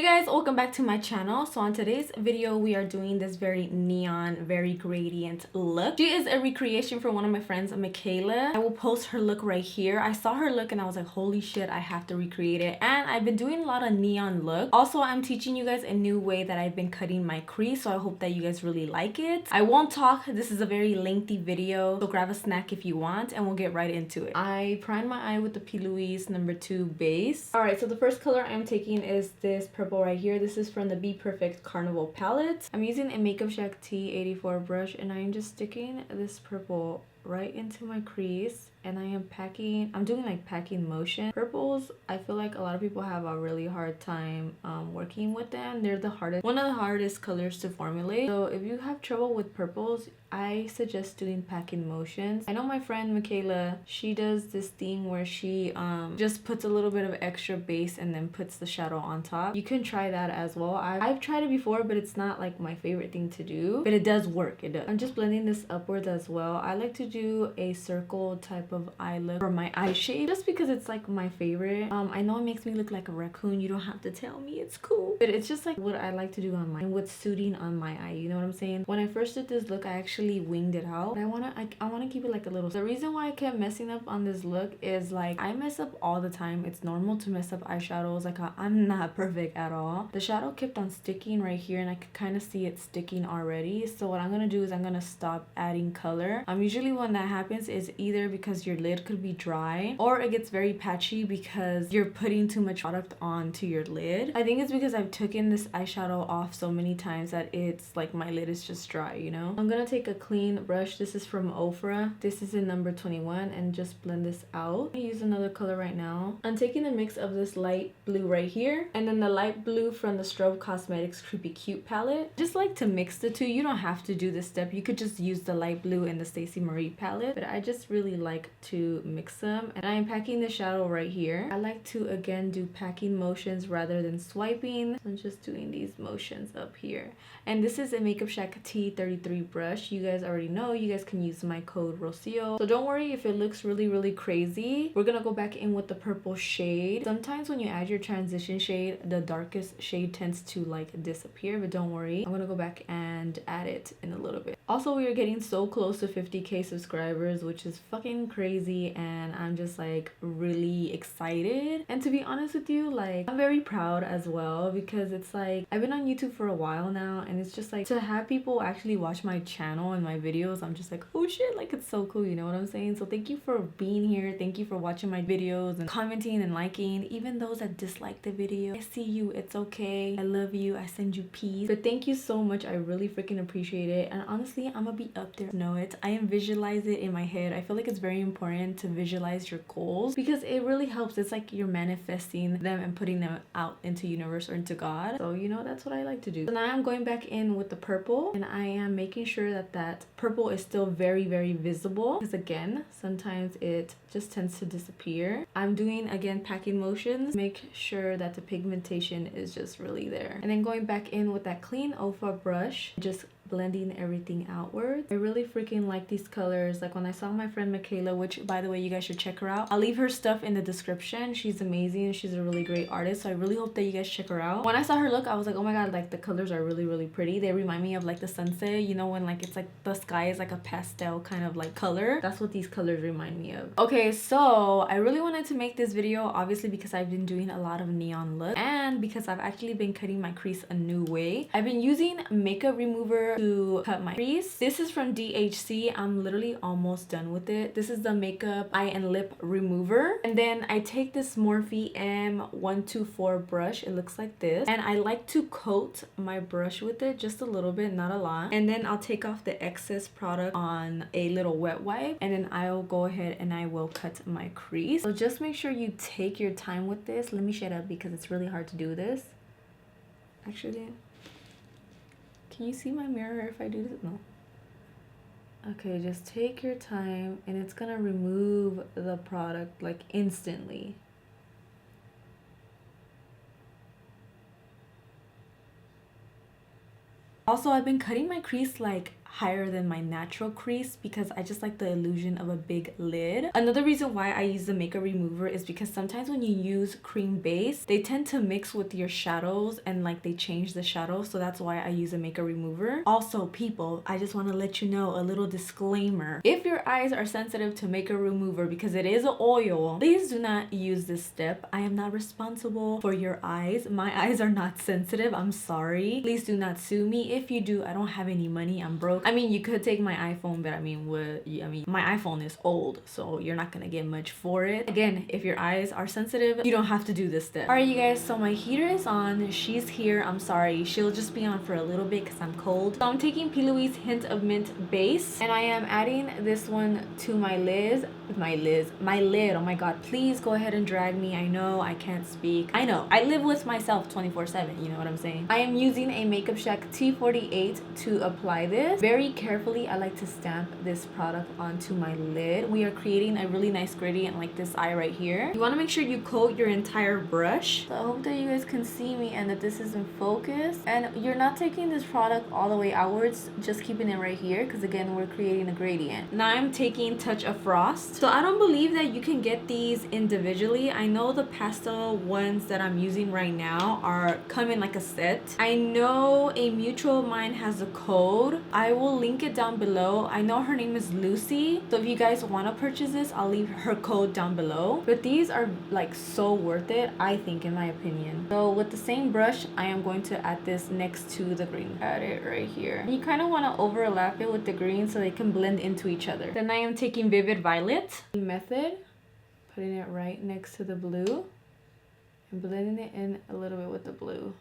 Hey guys, welcome back to my channel. So on today's video we are doing this very neon, very gradient look. She is a recreation from one of my friends, Michaela. I will post her look right here. I saw her look and I was like, holy shit, I have to recreate it. And I've been doing a lot of neon look. Also, I'm teaching you guys a new way that I've been cutting my crease, so I hope that you guys really like it. I won't talk, this is a very lengthy video, so grab a snack if you want and we'll get right into it. I primed my eye with the Plouise number 2 base. Alright, so the first color I'm taking is this purple right here. This is from the Bperfect Carnival palette. I'm using a Makeupshack T84 brush and I'm just sticking this purple right into my crease, and I'm doing like packing motion. Purples, I feel like a lot of people have a really hard time working with them. They're one of the hardest colors to formulate. So if you have trouble with purples, I suggest doing packing motions. I know my friend Michaela, she does this thing where she just puts a little bit of extra base and then puts the shadow on top. You can try that as well. I've tried it before, but it's not like my favorite thing to do, but it does work. It does. I'm just blending this upwards as well. I like to do a circle type of eye look for my eye shape just because it's like my favorite. I know it makes me look like a raccoon. You don't have to tell me, it's cool, but it's just like what I like to do on mine, what's suiting on my eye, you know what I'm saying? When I first did this look, I actually winged it out, but I want to keep it like a little. The reason why I kept messing up on this look is like I mess up all the time. It's normal to mess up eyeshadows. Like I'm not perfect at all. The shadow kept on sticking right here and I could kind of see it sticking already. So what I'm gonna do is I'm gonna stop adding color. Usually when that happens is either because your lid could be dry or it gets very patchy because you're putting too much product onto your lid. I think it's because I've taken this eyeshadow off so many times that it's like my lid is just dry, you know? I'm gonna take a clean brush. This is from Ofra. This is in number 21 and just blend this out. I use another color right now. I'm taking a mix of this light blue right here and then the light blue from the Strobe Cosmetics Creepy Cute palette. Just like to mix the two. You don't have to do this step. You could just use the light blue and the Stacey Marie palette, but I just really like to mix them. And I am packing the shadow right here. I like to again do packing motions rather than swiping. So I'm just doing these motions up here. And this is a Makeupshack T33 brush. You guys already know you guys can use my code Rocio. So don't worry if it looks really crazy. We're gonna go back in with the purple shade. Sometimes when you add your transition shade, the darkest shade tends to like disappear, but don't worry. I'm gonna go back and add it in a little bit. Also, we are getting so close to 50k subscribers, which is fucking crazy, and I'm just like really excited. And to be honest with you, like I'm very proud as well because it's like I've been on YouTube for a while now, and it's just like to have people actually watch my channel and my videos, I'm just like, oh shit, like it's so cool, you know what I'm saying? So thank you for being here. Thank you for watching my videos and commenting and liking. Even those that dislike the video, I see you, it's okay. I love you, I send you peace. But thank you so much, I really freaking appreciate it. And honestly, I'm gonna be up there, know it. I am visualize it in my head. I feel like it's very important to visualize your goals because it really helps. It's like you're manifesting them and putting them out into universe or into God. So you know, that's what I like to do. So now I'm going back in with the purple and I am making sure that that purple is still very visible because again, sometimes it just tends to disappear. I'm doing again packing motions, make sure that the pigmentation is just really there. And then going back in with that clean Ofra brush, just blending everything outwards. I really freaking like these colors. Like when I saw my friend Michaela, which by the way, you guys should check her out. I'll leave her stuff in the description. She's amazing. She's a really great artist. So I really hope that you guys check her out. When I saw her look, I was like, oh my god, like the colors are really pretty. They remind me of like the sunset, you know, when like it's like the sky is like a pastel kind of like color. That's what these colors remind me of. Okay, so I really wanted to make this video obviously because I've been doing a lot of neon look and because I've actually been cutting my crease a new way. I've been using makeup remover to cut my crease. This is from DHC. I'm literally almost done with it. This is the makeup eye and lip remover. And then I take this Morphe M124 brush. It looks like this. And I like to coat my brush with it just a little bit, not a lot. And then I'll take off the excess product on a little wet wipe. And then I'll go ahead and I will cut my crease. So just make sure you take your time with this. Let me shut up because it's really hard to do this. Actually, can you see my mirror if I do this? No. Okay, just take your time and it's gonna remove the product like instantly. Also, I've been cutting my crease like higher than my natural crease because I just like the illusion of a big lid. Another reason why I use the makeup remover is because sometimes when you use cream base, they tend to mix with your shadows and like they change the shadow. So that's why I use a makeup remover. Also, people, I just want to let you know a little disclaimer. If your eyes are sensitive to makeup remover because it is an oil, please do not use this step. I am not responsible for your eyes. My eyes are not sensitive. I'm sorry. Please do not sue me. If you do, I don't have any money. I'm broke. I mean, you could take my iPhone, but I mean, my iPhone is old, so you're not gonna get much for it. Again, if your eyes are sensitive, you don't have to do this step. All right, you guys, so my heater is on. She's here. I'm sorry. She'll just be on for a little bit because I'm cold. So I'm taking Plouise Hint of Mint base, and I am adding this one to my lid. My lid. Oh my god, please go ahead and drag me. I know I can't speak. I know I live with myself 24/7, you know what I'm saying. I am using a Makeupshack T48 to apply this very carefully. I like to stamp this product onto my lid. We are creating a really nice gradient like this eye right here. You want to make sure you coat your entire brush. So I hope that you guys can see me and that this is in focus, and you're not taking this product all the way outwards, just keeping it right here because again we're creating a gradient. Now I'm taking Touch of Frost. So I don't believe that you can get these individually. I know the pastel ones that I'm using right now are come in like a set. I know a mutual of mine has a code. I will link it down below. I know her name is Lucy. So if you guys want to purchase this, I'll leave her code down below. But these are like so worth it, I think, in my opinion. So with the same brush, I am going to add this next to the green. Add it right here. You kind of want to overlap it with the green so they can blend into each other. Then I am taking Vivid Violet method, putting it right next to the blue and blending it in a little bit with the blue.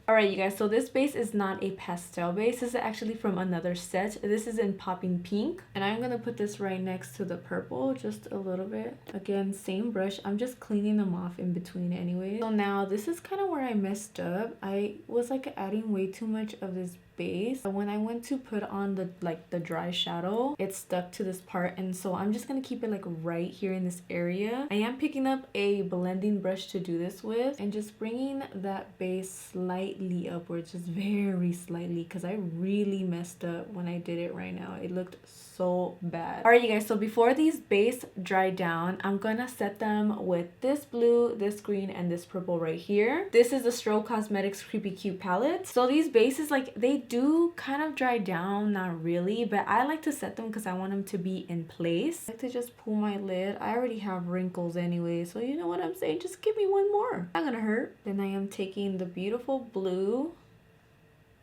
All right, you guys, so this base is not a pastel base. This is actually from another set. This is in Poppin Pink, and I'm gonna put this right next to the purple just a little bit. Again, same brush. I'm just cleaning them off in between anyway. So now this is kind of where I messed up. I was like adding way too much of this base. When I went to put on the dry shadow, it stuck to this part, and so I'm just gonna keep it like right here in this area. I am picking up a blending brush to do this with and just bringing that base slightly upwards, just very slightly, because I really messed up when I did it right now. It looked so bad. All right, you guys, so before these base dry down, I'm gonna set them with this blue, this green, and this purple right here. This is the Strobe Cosmetics Creepy Cute palette. So these bases, like, they do kind of dry down, not really, but I like to set them because I want them to be in place. I like to just pull my lid. I already have wrinkles anyway, so you know what I'm saying, just give me one more, not gonna hurt. Then I am taking the beautiful blue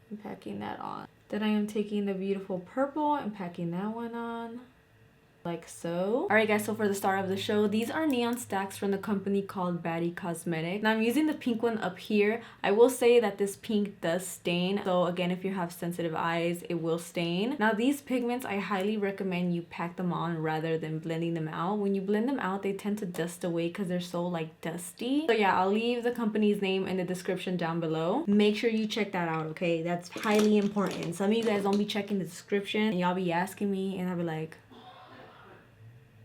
and packing that on. Then I am taking the beautiful purple and packing that one on, like so. All right, guys, so for the start of the show, these are neon stacks from the company called Baddie Cosmetics. Now I'm using the pink one up here. I will say that this pink does stain, so again, if you have sensitive eyes, it will stain. Now these pigments, I highly recommend you pack them on rather than blending them out. When you blend them out, they tend to dust away because they're so like dusty. So yeah, I'll leave the company's name in the description down below. Make sure you check that out, okay? That's highly important. Some of you guys don't be checking the description and y'all be asking me and I'll be like,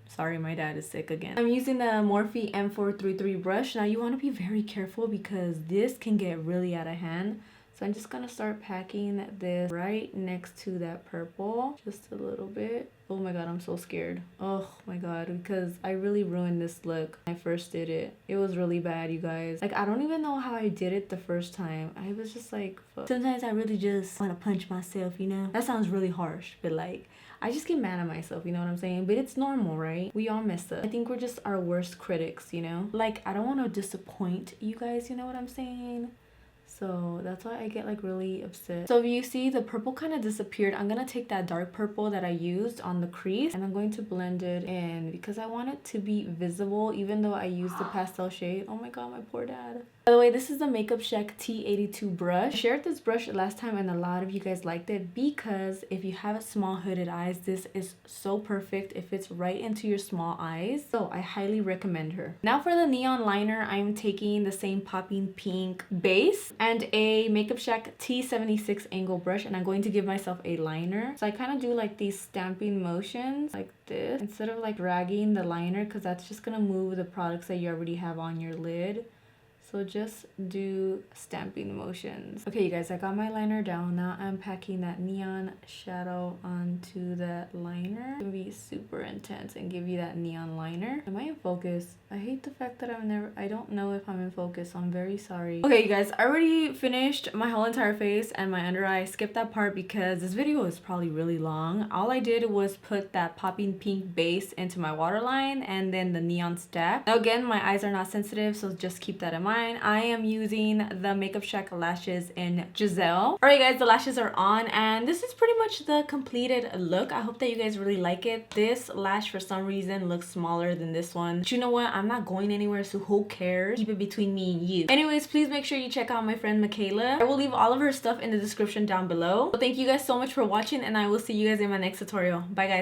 sorry, my dad is sick again. I'm using the Morphe M433 brush. Now you want to be very careful because this can get really out of hand. So I'm just gonna start packing this right next to that purple, just a little bit. Oh my god, I'm so scared. Oh my god, because I really ruined this look when I first did it. It was really bad, you guys. Like, I don't even know how I did it the first time. I was just like, fuck. Sometimes I really just want to punch myself, you know? That sounds really harsh, but like, I just get mad at myself, you know what I'm saying? But it's normal, right? We all mess up. I think we're just our worst critics, you know? Like, I don't want to disappoint you guys, you know what I'm saying? So that's why I get like really upset. So if you see the purple kind of disappeared, I'm gonna take that dark purple that I used on the crease and I'm going to blend it in because I want it to be visible even though I used the pastel shade. Oh my god, my poor dad. By the way, this is the Makeupshack T82 brush. I shared this brush last time and a lot of you guys liked it because if you have small hooded eyes, this is so perfect. It fits right into your small eyes. So I highly recommend her. Now for the neon liner, I'm taking the same Poppin Pink base and a Makeupshack T76 angle brush, and I'm going to give myself a liner. So I kind of do like these stamping motions like this instead of like dragging the liner because that's just gonna move the products that you already have on your lid. So just do stamping motions. Okay, you guys, I got my liner down. Now I'm packing that neon shadow onto the liner. It's gonna be super intense and give you that neon liner. Am I in focus? I hate the fact that I don't know if I'm in focus, so I'm very sorry. Okay, you guys, I already finished my whole entire face and my under eye. I skipped that part because this video is probably really long. All I did was put that Poppin Pink base into my waterline and then the neon stack. Now again, my eyes are not sensitive, so just keep that in mind. I am using the Makeupshack lashes in Gisselle. Alright guys, the lashes are on and this is pretty much the completed look. I hope that you guys really like it. This lash for some reason looks smaller than this one. But you know what? I'm not going anywhere, so who cares? Keep it between me and you. Anyways, please make sure you check out my friend Michaela. I will leave all of her stuff in the description down below. So thank you guys so much for watching and I will see you guys in my next tutorial. Bye guys.